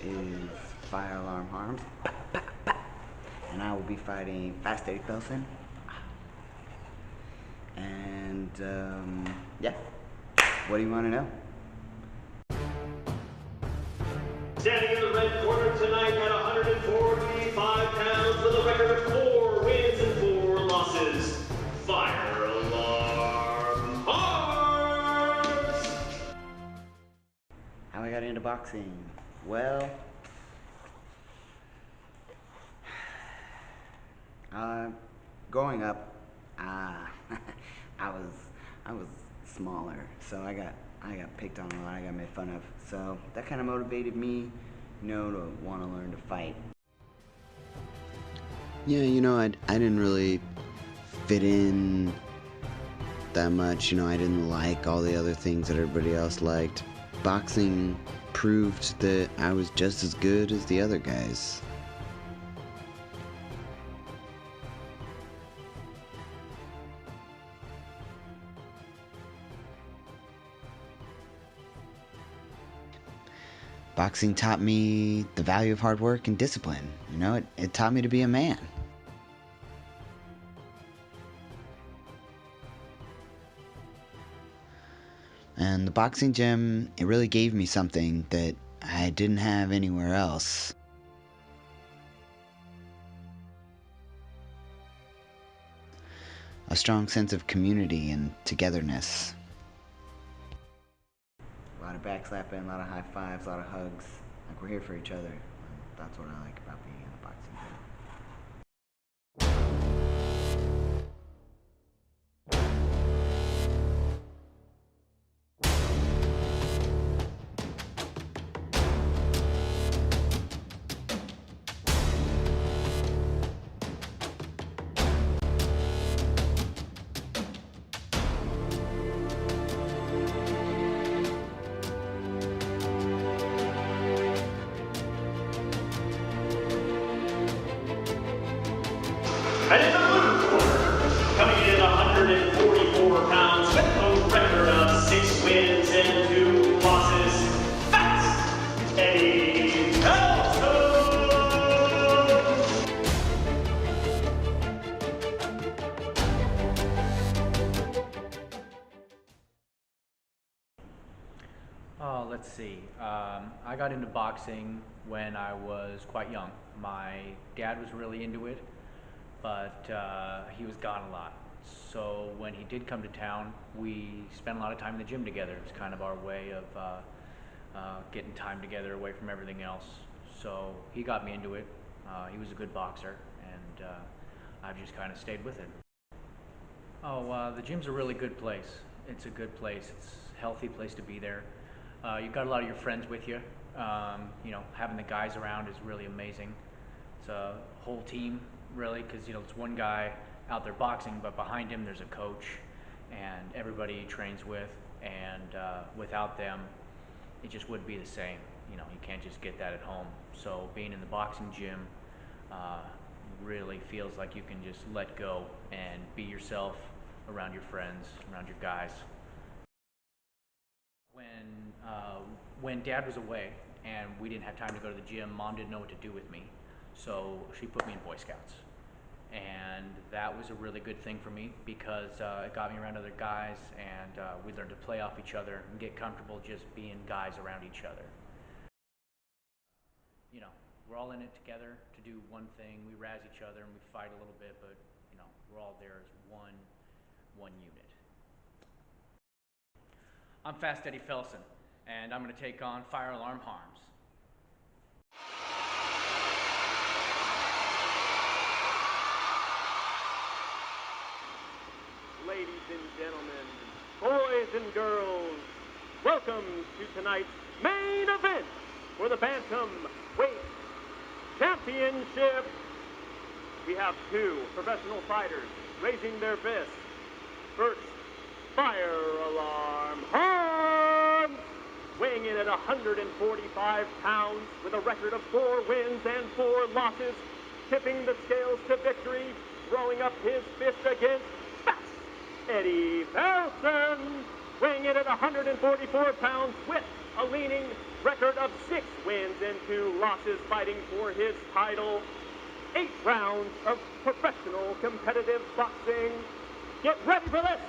name is Fire Alarm Harms, and I will be fighting Fast Eddie Felsen. And yeah, what do you want to know? Standing in the red corner tonight at 145 pounds with a record of 4 wins and 4 losses, Fire Alarm Harms! How I got into boxing? Well, growing up, I was smaller, so I got picked on a lot. I got made fun of, so that kind of motivated me, to want to learn to fight. Yeah, I didn't really fit in that much. I didn't like all the other things that everybody else liked. Boxing proved that I was just as good as the other guys. Boxing taught me the value of hard work and discipline. It taught me to be a man. And the boxing gym, it really gave me something that I didn't have anywhere else. A strong sense of community and togetherness. A lot of backslapping, a lot of high fives, a lot of hugs. Like, we're here for each other. That's what I like about being in the boxing gym. And in the blue corner, coming in at 144 pounds with a record of 6 wins and 2 losses, that's Eddie Felsen! Oh, let's see. I got into boxing when I was quite young. My dad was really into it, but he was gone a lot. So when he did come to town, we spent a lot of time in the gym together. It's kind of our way of getting time together away from everything else. So he got me into it. He was a good boxer, and I've just kind of stayed with it. Oh, the gym's a really good place. It's a good place. It's a healthy place to be there. You've got a lot of your friends with you. Having the guys around is really amazing. It's a whole team, really, because it's one guy out there boxing, but behind him there's a coach and everybody he trains with, and without them it just wouldn't be the same. You can't just get that at home. So being in the boxing gym really feels like you can just let go and be yourself around your friends, around your guys. When Dad was away and we didn't have time to go to the gym, Mom didn't know what to do with me, so she put me in Boy Scouts. And that was a really good thing for me because it got me around other guys, and we learned to play off each other and get comfortable just being guys around each other. We're all in it together to do one thing. We razz each other and we fight a little bit, but we're all there as one unit. I'm Fast Eddie Felsen, and I'm going to take on Fire Alarm Harms. Ladies and gentlemen, boys and girls, welcome to tonight's main event for the Bantamweight Championship. We have 2 professional fighters raising their fists. First, Fire Alarm Harms, weighing in at 145 pounds with a record of 4 wins and 4 losses, tipping the scales to victory, throwing up his fist against Eddie Felsen, weighing in at 144 pounds with a leaning record of 6 wins and 2 losses, fighting for his title. 8 rounds of professional competitive boxing. Get ready for this!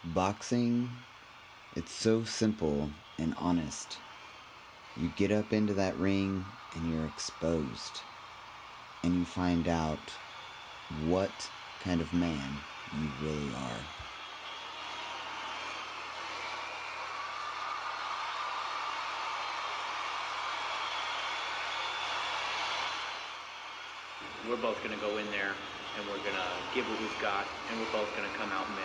Boxing, it's so simple and honest. You get up into that ring and you're exposed. And you find out what kind of man you really are. We're both going to go in there and we're going to give what we've got, and we're both going to come out men.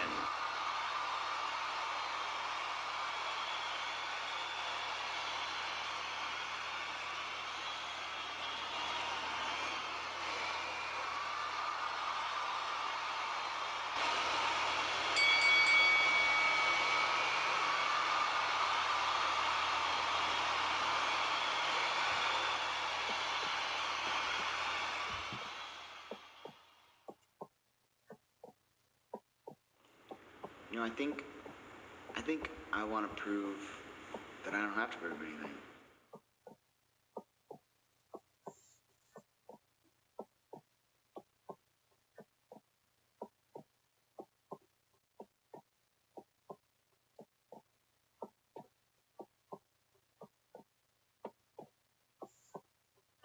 You know, I think I want to prove that I don't have to prove anything.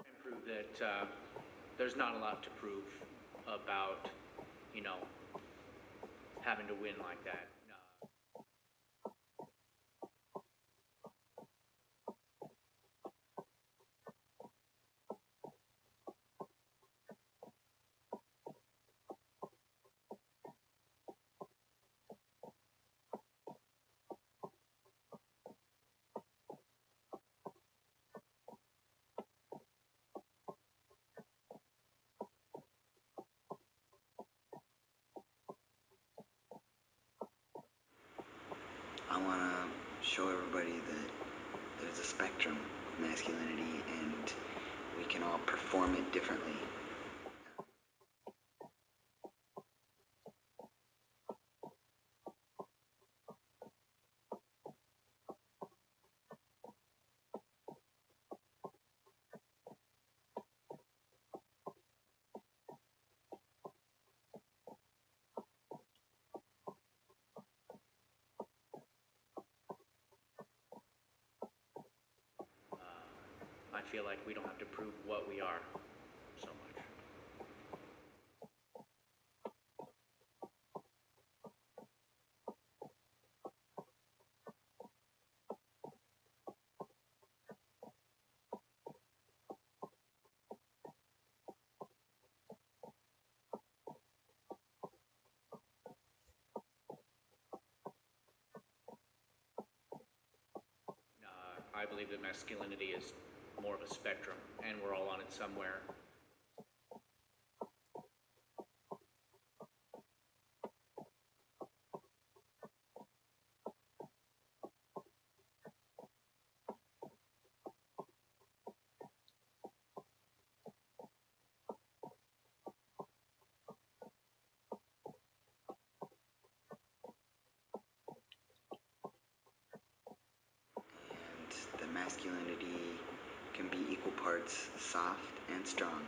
And prove that there's not a lot to prove about, you know, having to win like that. I want to show everybody that there's a spectrum of masculinity and we can all perform it differently. I feel like we don't have to prove what we are so much. I believe that masculinity is more of a spectrum, and we're all on it somewhere. And the masculinity can be equal parts soft and strong.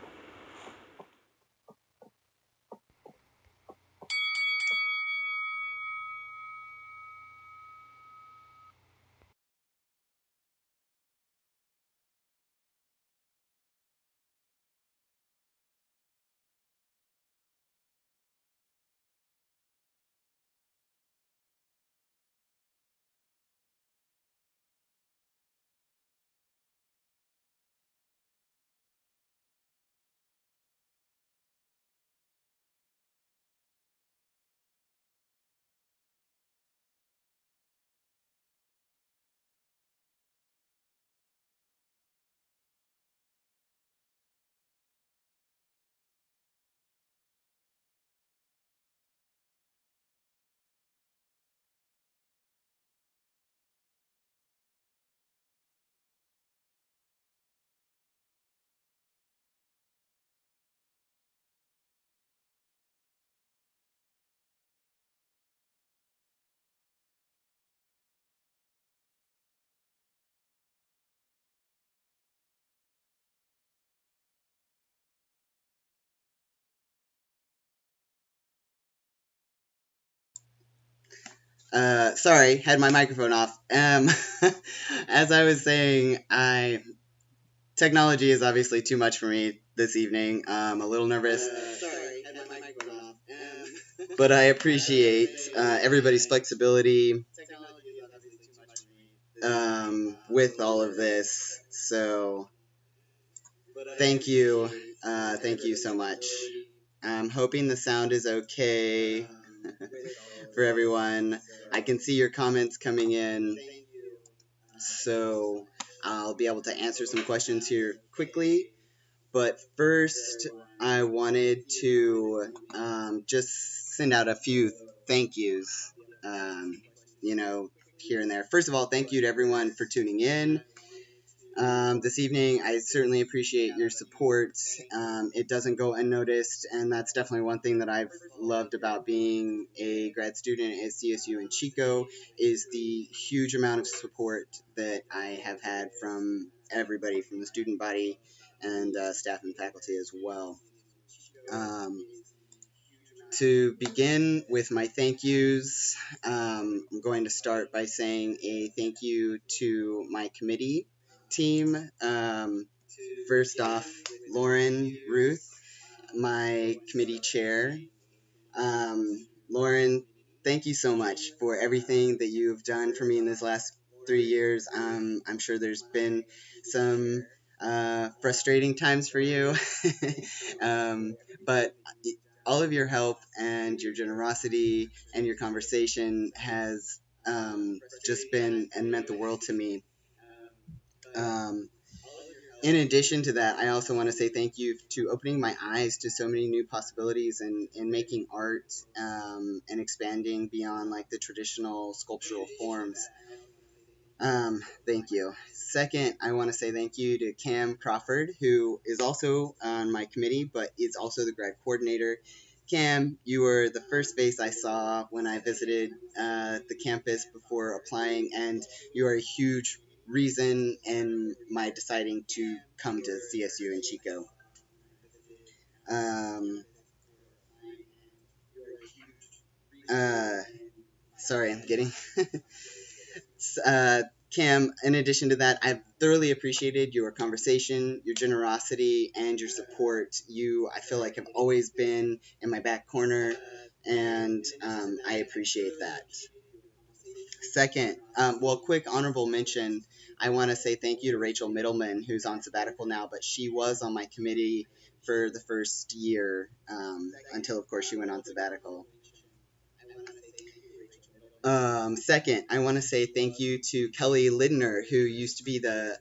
Sorry, had my microphone off. As I was saying, I technology is obviously too much for me this evening. I'm a little nervous. Sorry, had my microphone off. But I appreciate everybody's flexibility with all of this. So thank you. Thank you so much. I'm hoping the sound is okay for everyone. I can see your comments coming in, so I'll be able to answer some questions here quickly. But first, I wanted to just send out a few thank yous, um, here and there. First of all, thank you to everyone for tuning in. This evening. I certainly appreciate your support. It doesn't go unnoticed, and that's definitely one thing that I've loved about being a grad student at CSU in Chico is the huge amount of support that I have had from everybody, from the student body and staff and faculty as well. Um, to begin with my thank yous, I'm going to start by saying a thank you to my committee team. First off, Lauren Ruth, my committee chair. Lauren, thank you so much for everything that you've done for me in this last 3 years. I'm sure there's been some frustrating times for you, but all of your help and your generosity and your conversation has just been and meant the world to me. Um, in addition to that, I also want to say thank you to opening my eyes to so many new possibilities in making art and expanding beyond like the traditional sculptural forms. Thank you. Second, I want to say thank you to Cam Crawford, who is also on my committee, but is also the grad coordinator. Cam, you were the first face I saw when I visited the campus before applying, and you are a huge reason in my deciding to come to CSU in Chico. Um, uh, Sorry, I'm getting uh, Cam, in addition to that, I've thoroughly appreciated your conversation, your generosity, and your support. You, I feel like, have always been in my back corner, and I appreciate that. Second, well, quick honorable mention. I want to say thank you to Rachel Middleman, who's on sabbatical now, but she was on my committee for the first year until, of course, she went on sabbatical. Second, I want to say thank you to Kelly Lidner, who used to be the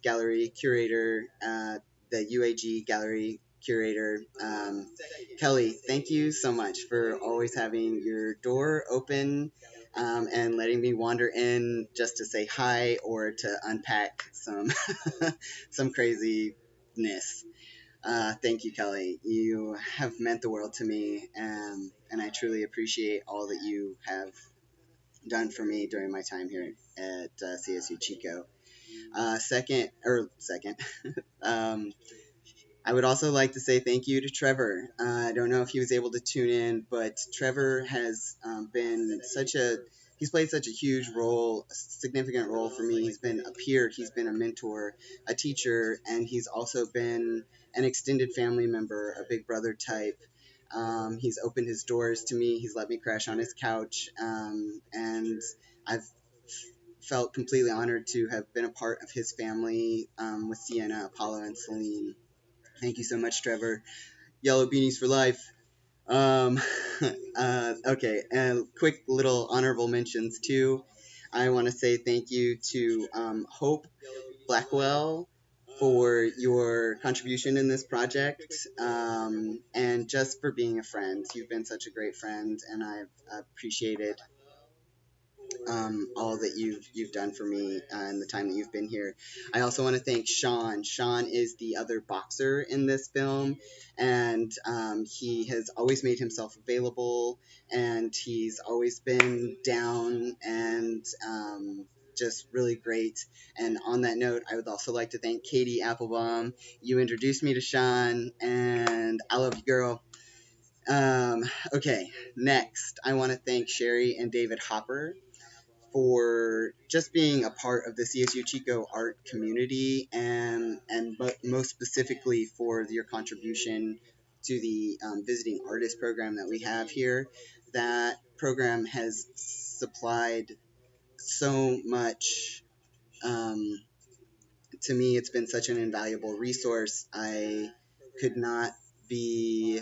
gallery curator, the UAG gallery curator. Kelly, thank you so much for always having your door open and letting me wander in just to say hi or to unpack some some craziness. Thank you, Kelly. You have meant the world to me, and I truly appreciate all that you have done for me during my time here at CSU Chico. Second, um, I would also like to say thank you to Trevor. I don't know if he was able to tune in, but Trevor has been he's played such a huge role, a significant role for me. He's been a peer, he's been a mentor, a teacher, and he's also been an extended family member, a big brother type. He's opened his doors to me. He's let me crash on his couch, and I've felt completely honored to have been a part of his family with Sienna, Apollo, and Celine. Thank you so much, Trevor. Yellow beanies for life. Um, okay, and quick little honorable mentions too. I want to say thank you to Hope Blackwell for your contribution in this project and just for being a friend. You've been such a great friend, and I've appreciated all that you've done for me in the time that you've been here. I also want to thank Sean. Sean is the other boxer in this film, and he has always made himself available, and he's always been down and just really great. And on that note, I would also like to thank Katie Applebaum. You introduced me to Sean, and I love you, girl. Um, okay, next, I want to thank Sherry and David Hopper for just being a part of the CSU Chico art community, and most specifically for your contribution to the visiting artist program that we have here. That program has supplied so much. Um, to me, it's been such an invaluable resource. I could not be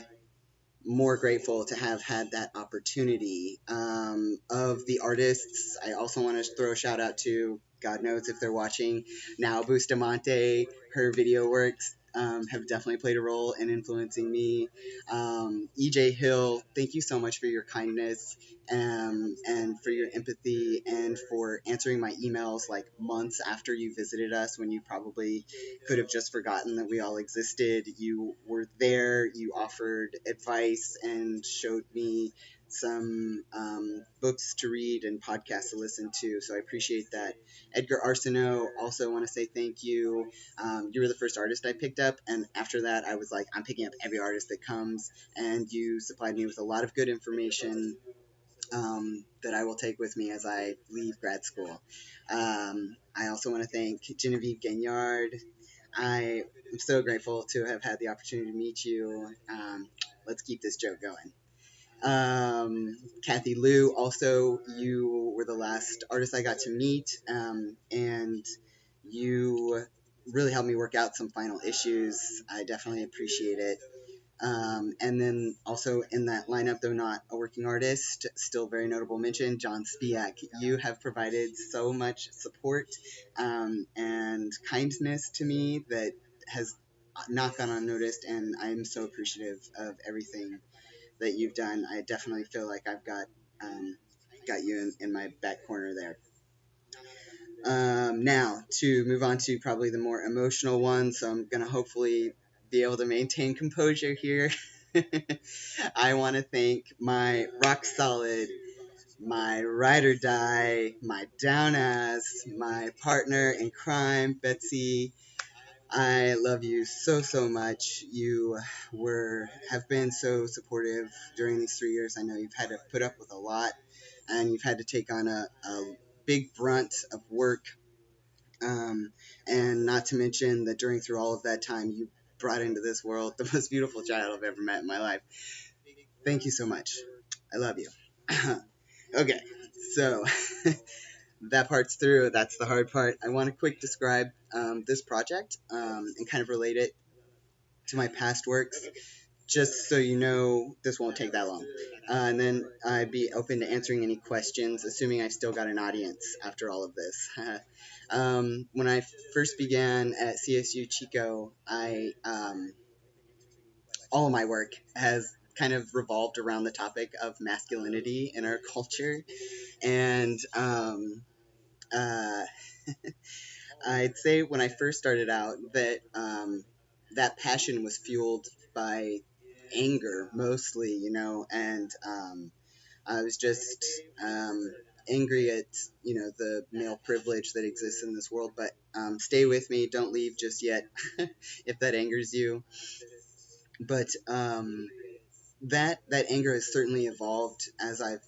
more grateful to have had that opportunity. Of the artists, I also want to throw a shout out to, God knows if they're watching now, Bustamante. Her video works have definitely played a role in influencing me. EJ Hill, thank you so much for your kindness, and for your empathy, and for answering my emails like months after you visited us when you probably could have just forgotten that we all existed. You were there, you offered advice, and showed me some books to read and podcasts to listen to. So I appreciate that. Edgar Arsenault, also want to say thank you. You were the first artist I picked up, and after that, I was like, I'm picking up every artist that comes, and you supplied me with a lot of good information that I will take with me as I leave grad school. I also want to thank Genevieve Gaignard. I am so grateful to have had the opportunity to meet you. Let's keep this joke going. Kathy Lou, also, you were the last artist I got to meet, and you really helped me work out some final issues. I definitely appreciate it. And then also in that lineup, though not a working artist, still very notable mention, John Spiak. You have provided so much support and kindness to me that has not gone unnoticed, and I'm so appreciative of everything that you've done. I definitely feel like I've got you in my back corner there. Now, to move on to probably the more emotional one, so I'm going to hopefully be able to maintain composure here. I want to thank my rock solid, my ride or die, my down ass, my partner in crime, Betsy. I love you so, so much. You have been so supportive during these 3 years. I know you've had to put up with a lot, and you've had to take on a big brunt of work, and not to mention that through all of that time, you brought into this world the most beautiful child I've ever met in my life. Thank you so much. I love you. Okay, so that part's through. That's the hard part. I want to quick describe this project and kind of relate it to my past works, just so you know this won't take that long. And then I'd be open to answering any questions, assuming I've still got an audience after all of this. When I first began at CSU Chico, all of my work has kind of revolved around the topic of masculinity in our culture. And uh, I'd say when I first started out that that passion was fueled by anger mostly, and I was just angry at the male privilege that exists in this world. But stay with me, don't leave just yet, if that angers you. But that anger has certainly evolved as I've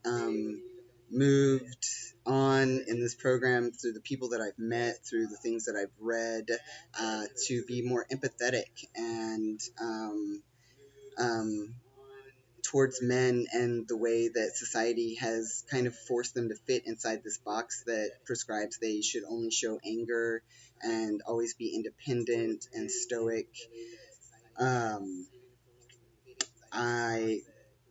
um, moved on in this program, through the people that I've met, through the things that I've read, to be more empathetic and um, towards men, and the way that society has kind of forced them to fit inside this box that prescribes they should only show anger and always be independent and stoic. Um, I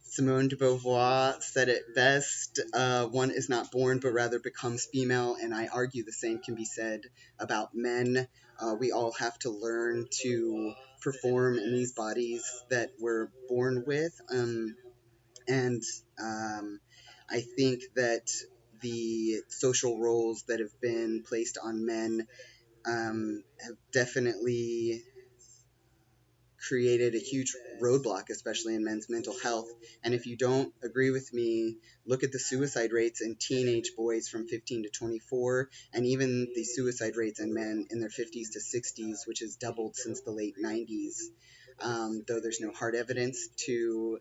Simone de Beauvoir said it best: one is not born, but rather becomes female. And I argue the same can be said about men. We all have to learn to perform in these bodies that we're born with. And I think that the social roles that have been placed on men have definitely created a huge roadblock, especially in men's mental health. And if you don't agree with me, look at the suicide rates in teenage boys from 15 to 24, and even the suicide rates in men in their 50s to 60s, which has doubled since the late 90s. Though there's no hard evidence to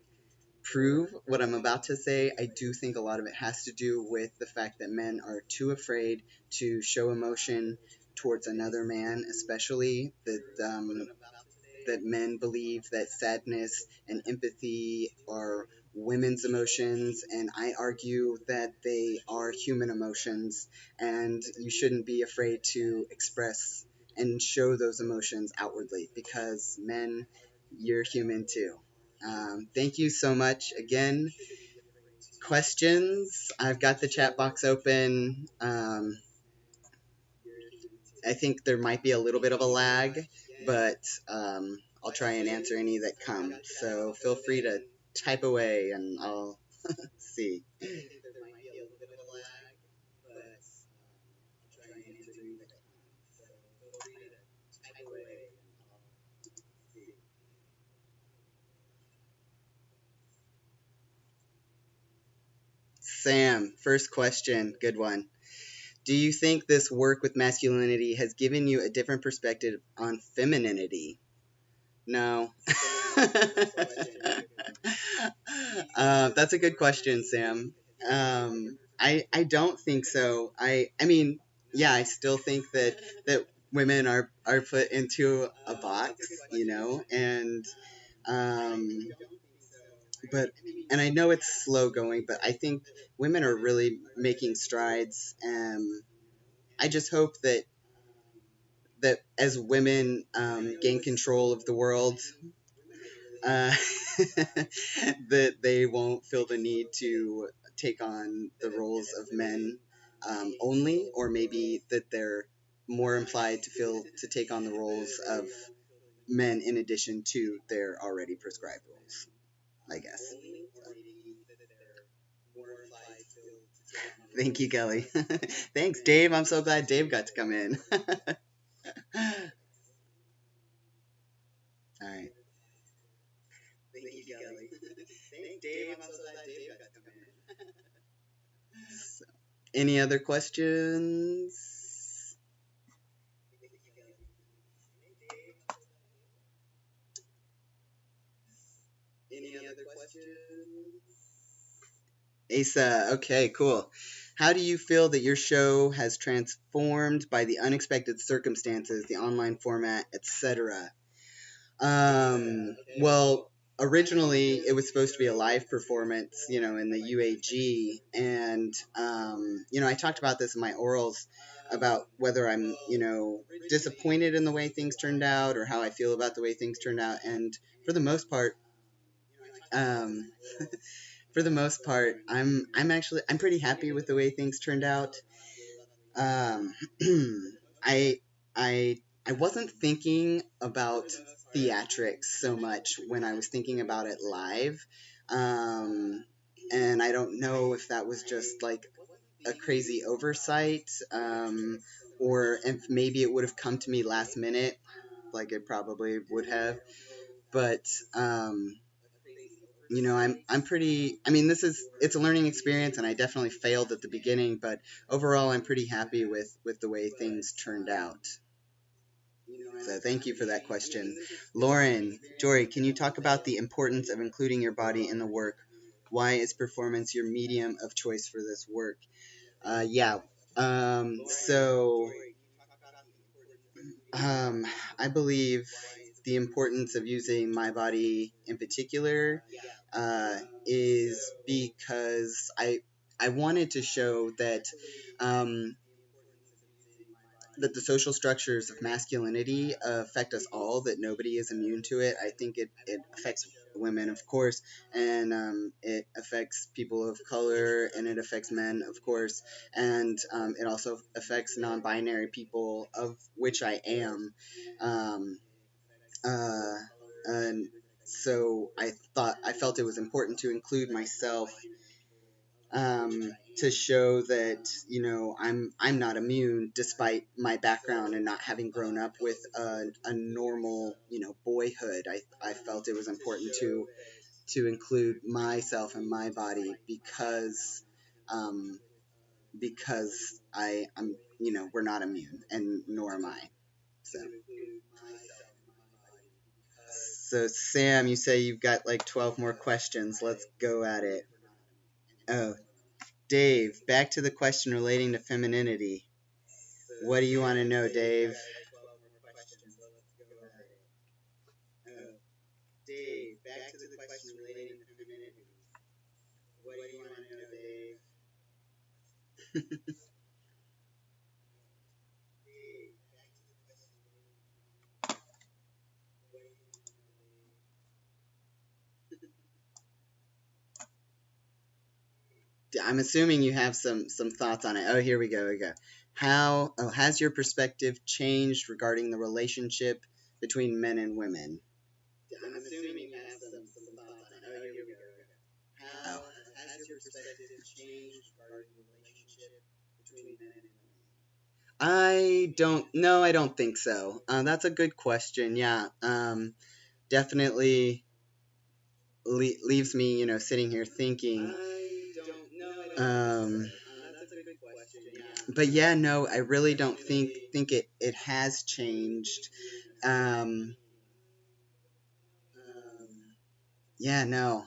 prove what I'm about to say. I do think a lot of it has to do with the fact that men are too afraid to show emotion towards another man, especially that men believe that sadness and empathy are women's emotions, and I argue that they are human emotions, and you shouldn't be afraid to express and show those emotions outwardly because men, you're human too. Thank you so much again. Questions? I've got the chat box open. I think there might be a little bit of a lag, but I'll try and answer any that come. So feel free to type away and I'll see. Sam, first question, good one. Do you think this work with masculinity has given you a different perspective on femininity? No. That's a good question, Sam. I don't think so. I mean, yeah, I still think that women are put into a box, and um, but and I know it's slow going, but I think women are really making strides. I just hope that as women gain control of the world, uh, that they won't feel the need to take on the roles of men only, or maybe that they're more implied to feel to take on the roles of men in addition to their already prescribed roles, I guess. Thank you, Kelly. Thanks, Dave. I'm so glad Dave got to come in. All right. Thank you, Kelly. Thanks, Dave. I'm so glad Dave got to come in. So, any other questions? Any other questions? Asa, okay, cool. How do you feel that your show has transformed by the unexpected circumstances, the online format, etc.? Well, originally it was supposed to be a live performance, in the UAG, and I talked about this in my orals about whether I'm, disappointed in the way things turned out or how I feel about the way things turned out, and for the most part, um, I'm pretty happy with the way things turned out. Um, I I wasn't thinking about theatrics so much when I was thinking about it live, um, and I don't know if that was just like a crazy oversight, or if maybe it would have come to me last minute, like it probably would have. But I'm pretty. I mean, it's a learning experience, and I definitely failed at the beginning, but overall, I'm pretty happy with the way things turned out. So thank you for that question, Lauren. Jory, can you talk about the importance of including your body in the work? Why is performance your medium of choice for this work? Yeah. So um, I believe the importance of using my body in particular is because I wanted to show um, that the social structures of masculinity affect us all, that nobody is immune to it. I think it affects women, of course, and it affects people of color, and it affects men, of course, and it also affects non binary people, of which I am. Um, uh, and so I felt it was important to include myself, to show that I'm not immune despite my background and not having grown up with a normal boyhood. I felt it was important to include myself and my body um, because I'm we're not immune, and nor am I. So So, Sam, you say you've got like 12 more questions. Let's go at it. Oh, Dave, back to the question relating to femininity. What do you want to know, Dave? Dave, back to the question relating to femininity. What do you want to know, Dave? I'm assuming you have some thoughts on it. Oh, here we go. We go. How has your perspective changed regarding the relationship between men and women? I'm assuming you have some thoughts on it. Oh, here we go. How has your perspective changed regarding the relationship between men and women? I don't. No, I don't think so. That's a good question. Yeah. Definitely leaves me, sitting here thinking. Um, but yeah, no, I really don't think it has changed. Um, yeah, no.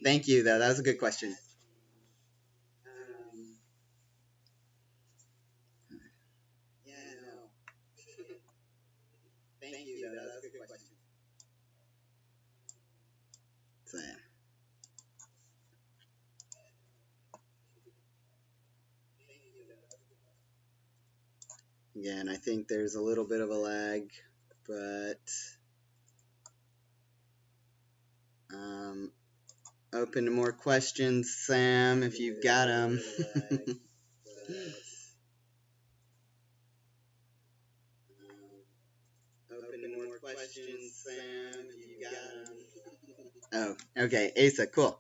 Thank you, though. That was a good question. Thank you, though. That was a good question. So, again, I think there's a little bit of a lag, but um, open to more questions, Sam, if you've got them. Open to more questions, Sam, if you got them. Oh, okay. Asa, cool.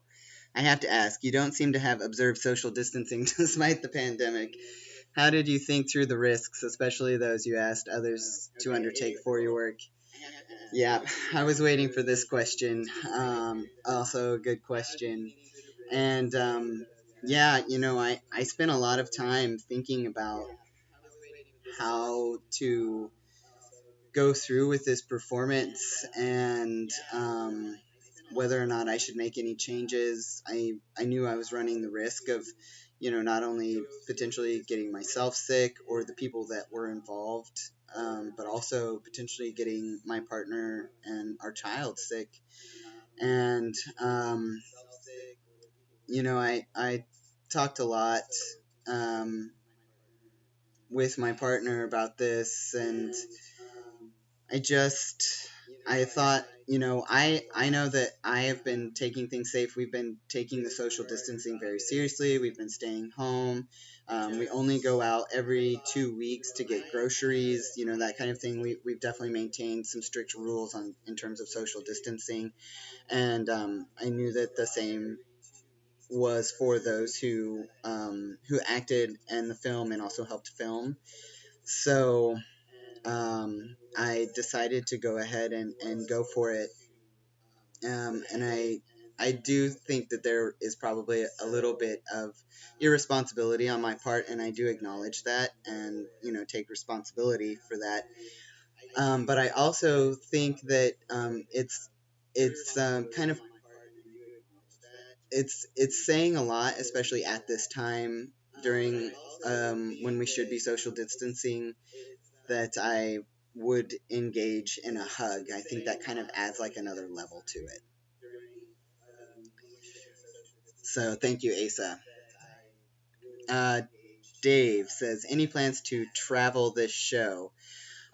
I have to ask, you don't seem to have observed social distancing despite the pandemic. How did you think through the risks, especially those you asked others to undertake for your work? Yeah, I was waiting for this question. Also, a good question. And yeah, I spent a lot of time thinking about how to go through with this performance and whether or not I should make any changes. I knew I was running the risk of, not only potentially getting myself sick or the people that were involved, but also potentially getting my partner and our child sick. And, I talked a lot um, with my partner about this, and I just I thought, I know that I have been taking things safe. We've been taking the social distancing very seriously. We've been staying home. We only go out every 2 weeks to get groceries, that kind of thing. We've definitely maintained some strict rules in terms of social distancing. And I knew that the same was for those who acted in the film and also helped film. So I decided to go ahead and go for it. And I do think that there is probably a little bit of irresponsibility on my part, and I do acknowledge that and take responsibility for that. But I also think that it's kind of it's saying a lot, especially at this time during when we should be social distancing, that I would engage in a hug. I think that kind of adds like another level to it. So thank you, Asa. Uh, Dave says, any plans to travel this show?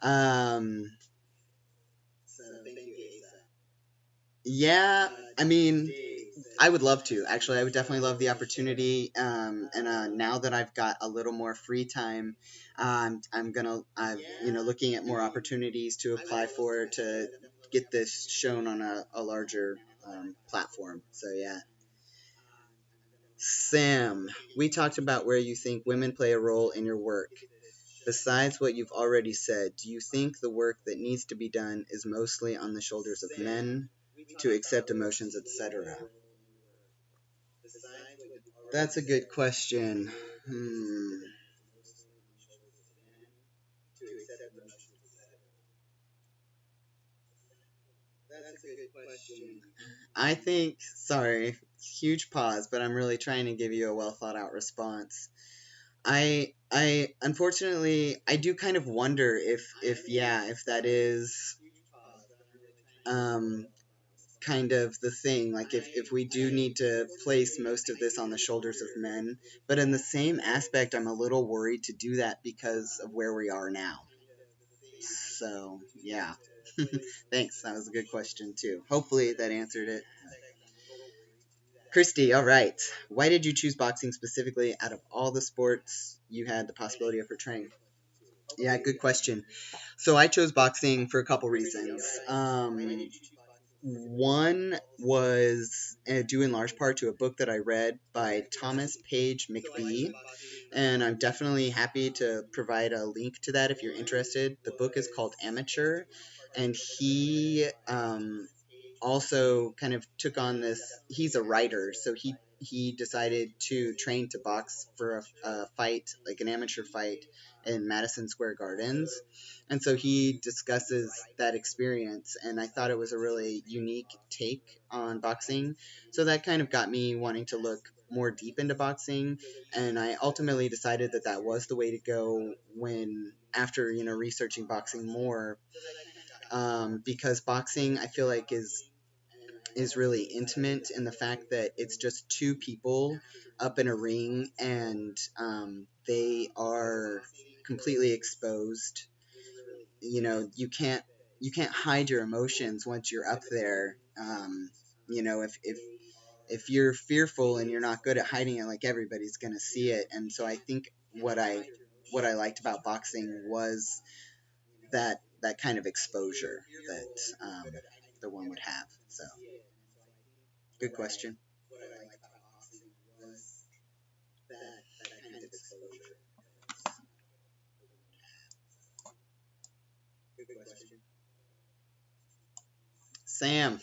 Um, yeah, I mean, I would love to. Actually, I would definitely love the opportunity. And now that I've got a little more free time, I'm looking at more opportunities to apply for to get this shown on a larger platform. So yeah. Sam, we talked about where you think women play a role in your work. Besides what you've already said, do you think the work that needs to be done is mostly on the shoulders of men to accept emotions, etc.? That's a good question. Hmm. I think, sorry, huge pause, but I'm really trying to give you a well thought out response. I unfortunately I do kind of wonder if yeah, if that is um kind of the thing, like if we do need to place most of this on the shoulders of men, but in the same aspect I'm a little worried to do that because of where we are now. So, yeah. Thanks. That was a good question too. Hopefully that answered it. Christy, all right. Why did you choose boxing specifically out of all the sports you had the possibility of portraying? Yeah, good question. So I chose boxing for a couple reasons. One was due in large part to a book that I read by Thomas Page McBee, and I'm definitely happy to provide a link to that if you're interested. The book is called Amateur, and he also kind of took on this. He's a writer, so he decided to train to box for a fight, like an amateur fight in Madison Square Gardens. And so he discusses that experience, and I thought it was a really unique take on boxing. So that kind of got me wanting to look more deep into boxing, and I ultimately decided that that was the way to go when after researching boxing more, because boxing I feel like is really intimate in the fact that it's just two people up in a ring, and they are completely exposed. You can't hide your emotions once you're up there. If you're fearful and you're not good at hiding it, like everybody's gonna see it. And so I think what I liked about boxing was that kind of exposure that the one would have. So good question. Sam,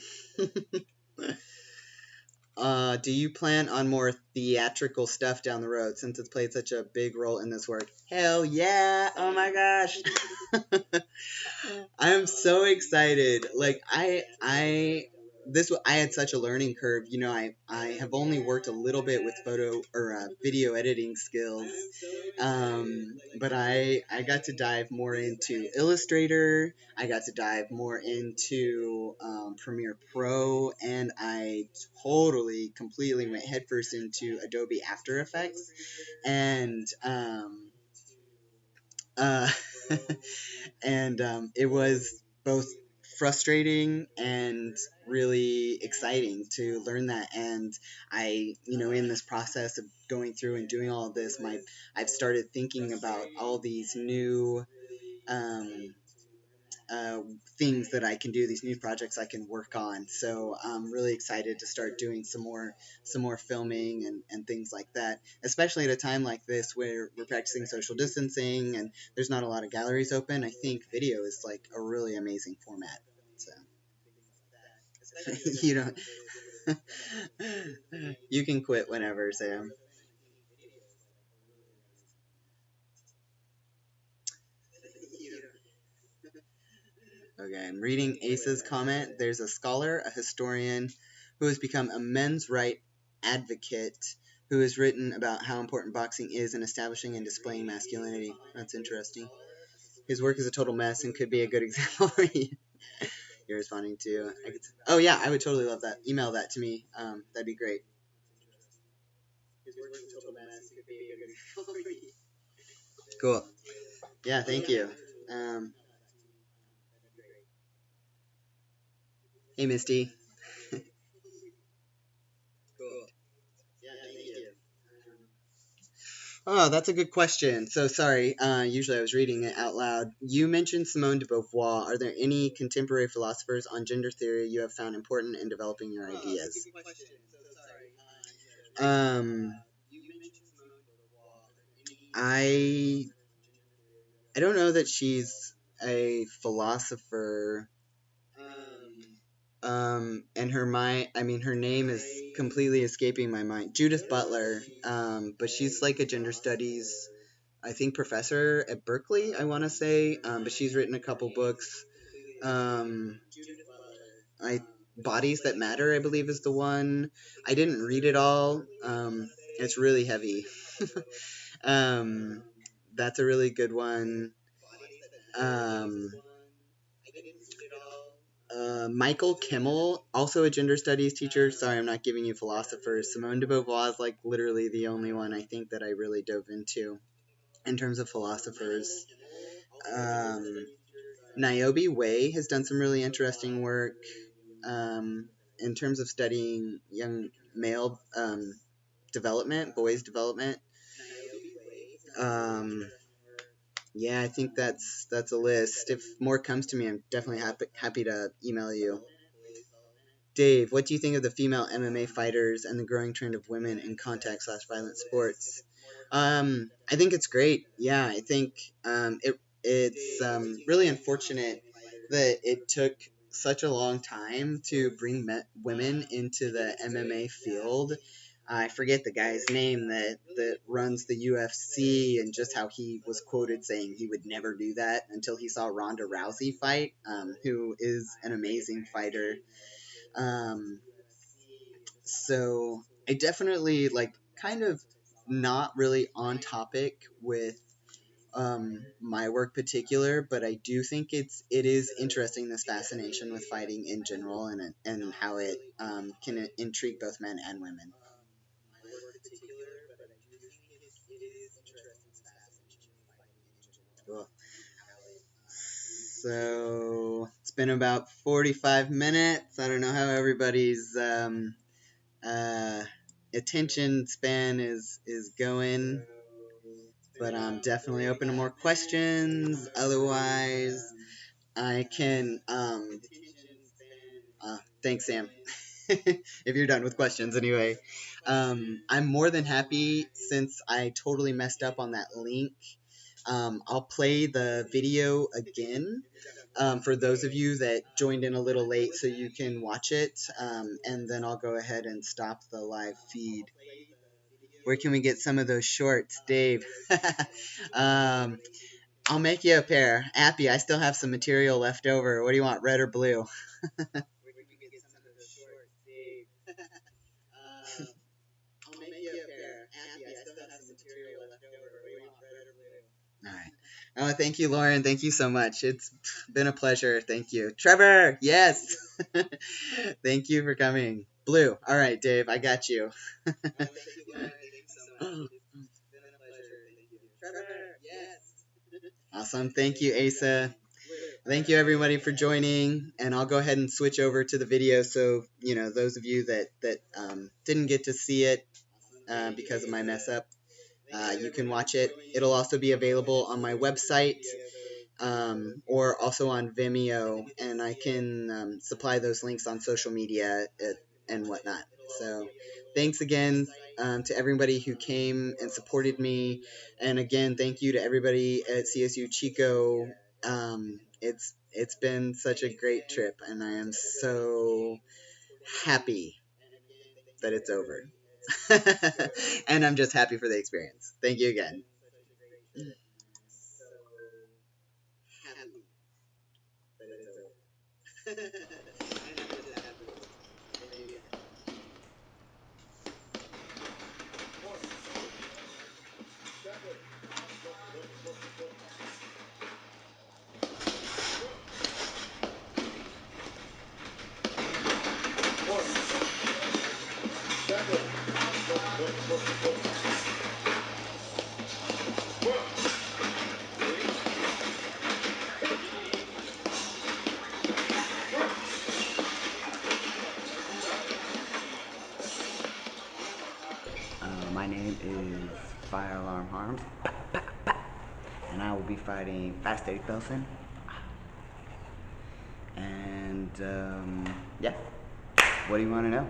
do you plan on more theatrical stuff down the road since it's played such a big role in this work? Hell yeah! Oh my gosh! I'm so excited. Like I had such a learning curve. I have only worked a little bit with photo or video editing skills, but I got to dive more into Illustrator. I got to dive more into Premiere Pro, and I totally, completely went headfirst into Adobe After Effects. And uh, it was both frustrating and really exciting to learn that. And in this process of going through and doing all of this, I've started thinking about all these new um, uh, things that I can do, these new projects I can work on. So I'm really excited to start doing some more filming and things like that, especially at a time like this where we're practicing social distancing and there's not a lot of galleries open. I think video is like a really amazing format. So you don't you can quit whenever, Sam. Okay, I'm reading Ace's comment. There's a scholar, a historian, who has become a men's right advocate who has written about how important boxing is in establishing and displaying masculinity. That's interesting. His work is a total mess and could be a good example you're responding to. Oh, yeah, I would totally love that. Email that to me. That'd be great. Cool. Yeah, thank you. Um, hey, Misty. Cool. Yeah, thank you. Oh, that's a good question. So sorry. Usually I was reading it out loud. You mentioned Simone de Beauvoir. Are there any contemporary philosophers on gender theory you have found important in developing your ideas? Um, I I don't know that she's a philosopher. And her name is completely escaping my mind. Judith Butler. But she's like a gender studies, I think, professor at Berkeley, I want to say. But she's written a couple books. Um, Bodies That Matter, I believe, is the one. I didn't read it all. It's really heavy. um, that's a really good one. Um, Michael Kimmel, also a gender studies teacher. Sorry, I'm not giving you philosophers. Simone de Beauvoir is like literally the only one I think that I really dove into in terms of philosophers. Um, Niobe Way has done some really interesting work in terms of studying young male development, boys' development. Um, yeah, I think that's a list. If more comes to me, I'm definitely happy to email you. Dave, what do you think of the female MMA fighters and the growing trend of women in contact/violent sports? I think it's great. Yeah, I think it's really unfortunate that it took such a long time to bring women into the MMA field. I forget the guy's name that runs the UFC, and just how he was quoted saying he would never do that until he saw Ronda Rousey fight, who is an amazing fighter. Um, so I definitely like kind of not really on topic with my work particular, but I do think it is interesting, this fascination with fighting in general, and how it can intrigue both men and women. Cool. So it's been about 45 minutes. I don't know how everybody's uh, attention span is going, but I'm definitely open to more questions. Otherwise, I can. Thanks, Sam. If you're done with questions, anyway. I'm more than happy, since I totally messed up on that link. I'll play the video again for those of you that joined in a little late, so you can watch it, and then I'll go ahead and stop the live feed. Where can we get some of those shorts, Dave? um, I'll make you a pair. Appy, I still have some material left over. What do you want, red or blue? All right. Oh, thank you, Lauren. Thank you so much. It's been a pleasure. Thank you. Trevor, yes. Thank you for coming. Blue. All right, Dave, I got you. Awesome. Thank you, Asa. Thank you, everybody, for joining. And I'll go ahead and switch over to the video, so those of you that didn't get to see it because of my mess up, you can watch it. It'll also be available on my website, or also on Vimeo, and I can supply those links on social media and whatnot. So thanks again to everybody who came and supported me, and again, thank you to everybody at CSU Chico. It's been such a great trip, and I am so happy that it's over. And I'm just happy for the experience. Thank you again. My name is Fire Alarm Harms, and I will be fighting Fast Eddie Belson. And yeah, what do you want to know?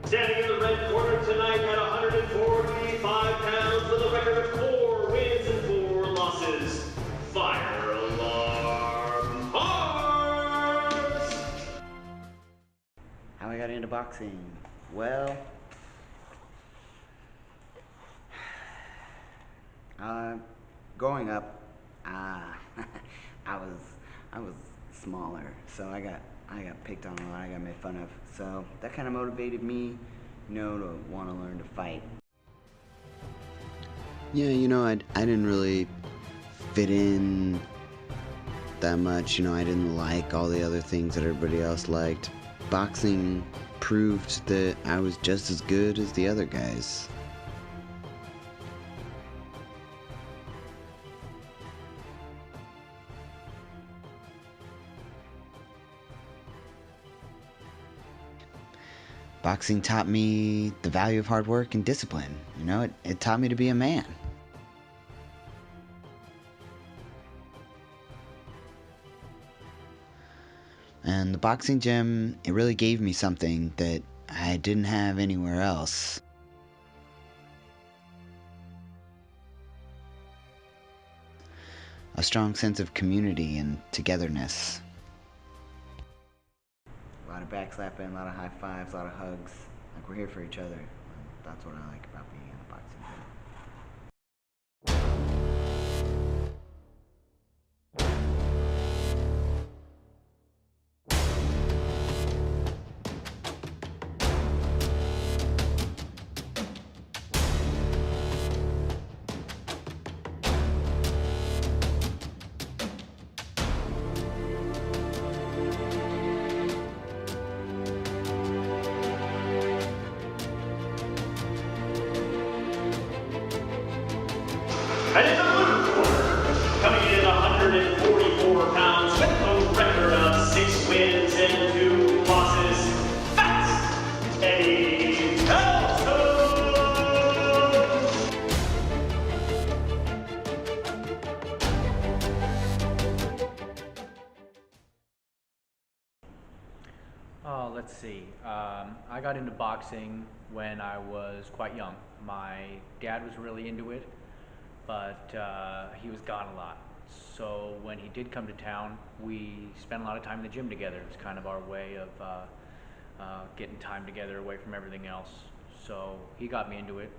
Standing in the red corner tonight at 145 pounds with a record of 4 wins and 4 losses, Fire Alarm Arms! How I got into boxing? Well, growing up, I was smaller. So I got picked on a lot. I got made fun of. So that kind of motivated me, to want to learn to fight. Yeah, I didn't really fit in that much. I didn't like all the other things that everybody else liked. Boxing proved that I was just as good as the other guys. Boxing taught me the value of hard work and discipline. It taught me to be a man. And the boxing gym, it really gave me something that I didn't have anywhere else. A strong sense of community and togetherness. A lot of backslapping, a lot of high fives, a lot of hugs. Like we're here for each other. That's what I like about being in the boxing gym. And in the blue corner, coming in at 144 pounds with a record of 6 wins and 2 losses, that's Eddie Pelton! Oh, let's see. I got into boxing when I was quite young. My dad was really into it, but he was gone a lot. So when he did come to town, we spent a lot of time in the gym together. It was kind of our way of getting time together away from everything else. So he got me into it.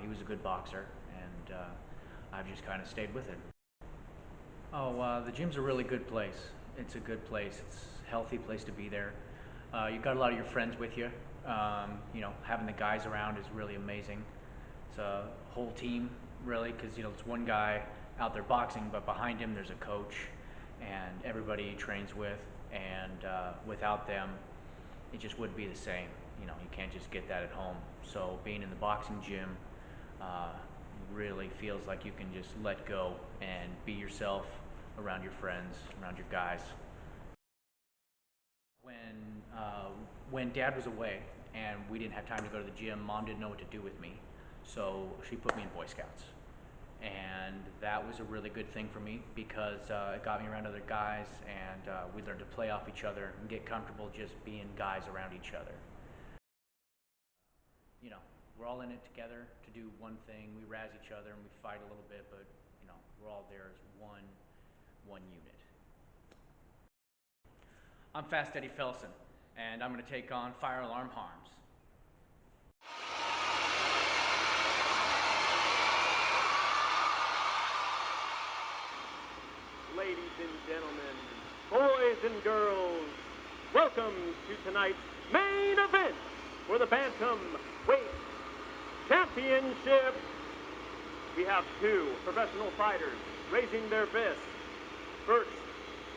He was a good boxer, and I've just kind of stayed with it. Oh, the gym's a really good place. It's a good place. It's a healthy place to be there. You've got a lot of your friends with you. Having the guys around is really amazing. It's a whole team, really, because it's one guy out there boxing, but behind him there's a coach and everybody he trains with. And without them, it just wouldn't be the same. You can't just get that at home. So being in the boxing gym really feels like you can just let go and be yourself around your friends, around your guys. When Dad was away and we didn't have time to go to the gym, Mom didn't know what to do with me, so she put me in Boy Scouts, and that was a really good thing for me because it got me around other guys, and we learned to play off each other and get comfortable just being guys around each other. We're all in it together to do one thing. We razz each other and we fight a little bit, but we're all there as one unit. I'm Fast Eddie Felson, and I'm going to take on Fire Alarm Harms. Ladies and gentlemen, boys and girls, welcome to tonight's main event for the Bantamweight Championship. We have 2 professional fighters raising their fists. First,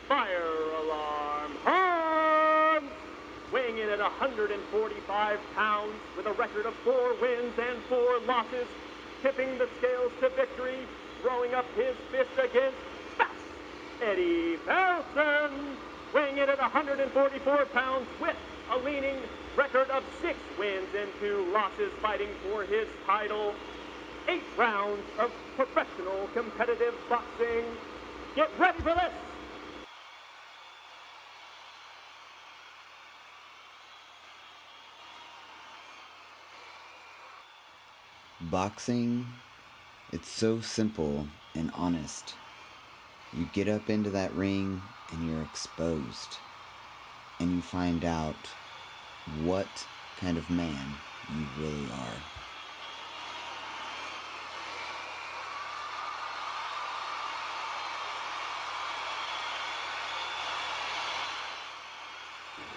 Fire Alarm Harms, weighing in at 145 pounds with a record of 4 wins and 4 losses, tipping the scales to victory, throwing up his fist against Fast Eddie Felson, weighing in at 144 pounds with a leaning record of 6 wins and 2 losses, fighting for his title. 8 rounds of professional competitive boxing. Get ready for this! Boxing, it's so simple and honest. You get up into that ring and you're exposed, and you find out what kind of man you really are.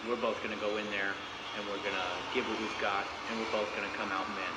we're both going to go in there and we're going to give what we've got, and we're both going to come out men.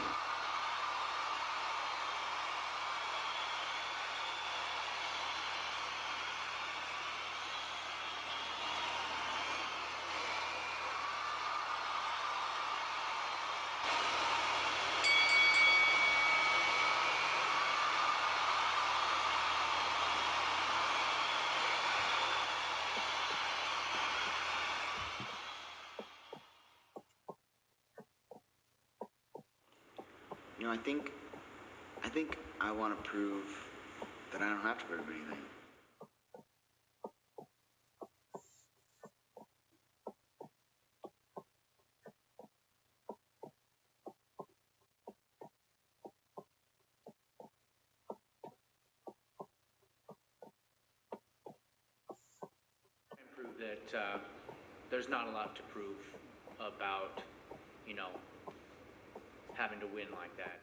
You know, I think I want to prove that I don't have to prove anything. And prove that there's not a lot to prove about, you know, having to win like that.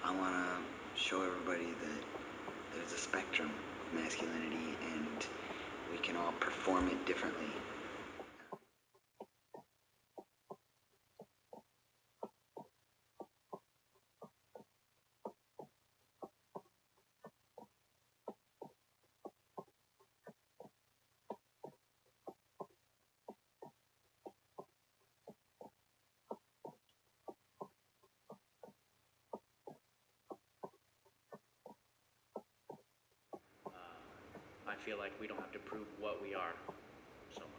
I want to show everybody that there's a spectrum of masculinity and we can all perform it differently. I feel like we don't have to prove what we are so much.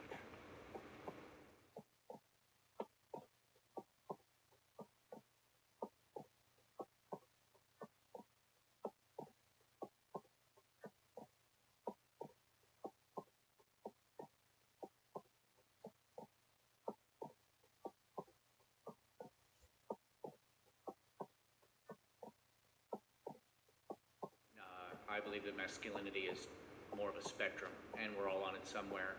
I believe that masculinity is more of a spectrum, and we're all on it somewhere.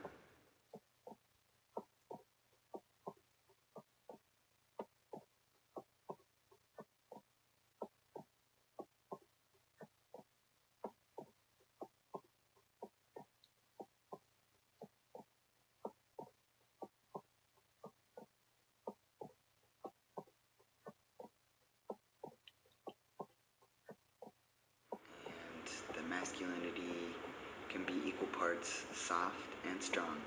And the masculinity can be equal parts soft and strong.